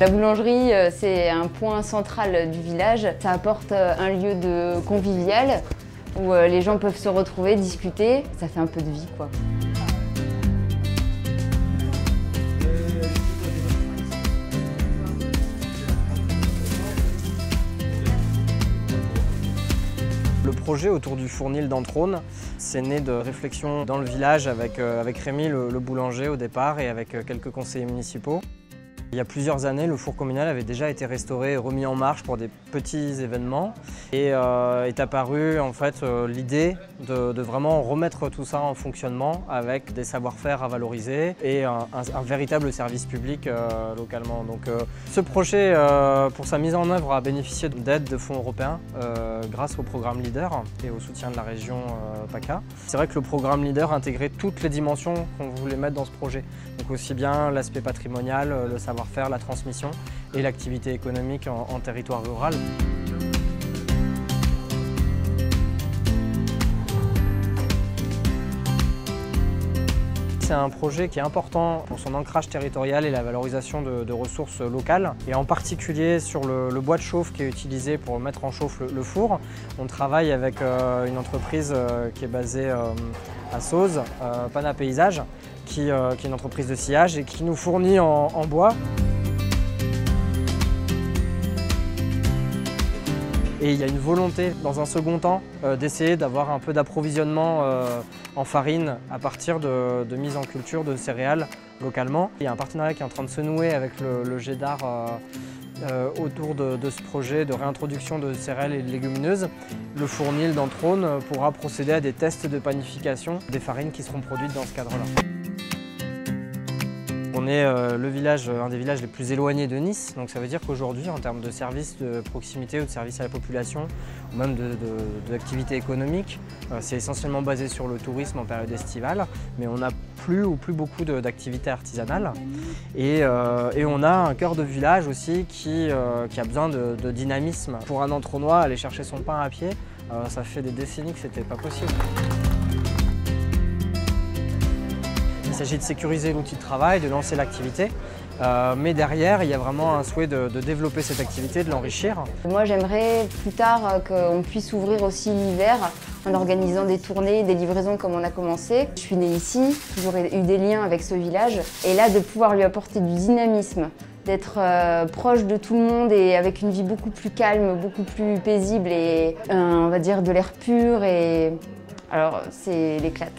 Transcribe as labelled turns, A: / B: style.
A: La boulangerie, c'est un point central du village. Ça apporte un lieu de convivial où les gens peuvent se retrouver, discuter. Ça fait un peu de vie, quoi.
B: Le projet autour du fournil d'Entrône, c'est né de réflexions dans le village avec Rémi, le boulanger au départ, et avec quelques conseillers municipaux. Il y a plusieurs années, le four communal avait déjà été restauré et remis en marche pour des petits événements. Et est apparue en fait l'idée de vraiment remettre tout ça en fonctionnement avec des savoir-faire à valoriser et un véritable service public localement. Donc ce projet, pour sa mise en œuvre, a bénéficié d'aide de fonds européens grâce au programme LEADER et au soutien de la région PACA. C'est vrai que le programme LEADER intégrait toutes les dimensions qu'on voulait mettre dans ce projet. Donc aussi bien l'aspect patrimonial, le savoir-faire, la transmission et l'activité économique en territoire rural. C'est un projet qui est important pour son ancrage territorial et la valorisation de ressources locales. Et en particulier sur le bois de chauffe qui est utilisé pour mettre en chauffe le four. On travaille avec une entreprise qui est basée à Sauze, Pana Paysage, qui est une entreprise de sciage et qui nous fournit en bois. Et il y a une volonté, dans un second temps, d'essayer d'avoir un peu d'approvisionnement en farine à partir de mise en culture de céréales localement. Il y a un partenariat qui est en train de se nouer avec le GEDAR autour de ce projet de réintroduction de céréales et de légumineuses. Le fournil d'Entrône pourra procéder à des tests de panification des farines qui seront produites dans ce cadre-là. On est un des villages les plus éloignés de Nice, donc ça veut dire qu'aujourd'hui, en termes de services de proximité ou de services à la population, ou même d'activités économiques, c'est essentiellement basé sur le tourisme en période estivale, mais on n'a plus beaucoup d'activités artisanales. Et on a un cœur de village aussi qui a besoin de dynamisme. Pour un Entronois, aller chercher son pain à pied, ça fait des décennies que c'était pas possible. Il s'agit de sécuriser l'outil de travail, de lancer l'activité, mais derrière, il y a vraiment un souhait de développer cette activité, de l'enrichir.
A: Moi, j'aimerais plus tard qu'on puisse ouvrir aussi l'hiver en organisant des tournées, des livraisons comme on a commencé. Je suis née ici, toujours eu des liens avec ce village, et là, de pouvoir lui apporter du dynamisme, d'être proche de tout le monde et avec une vie beaucoup plus calme, beaucoup plus paisible et on va dire de l'air pur. Alors, c'est l'éclate.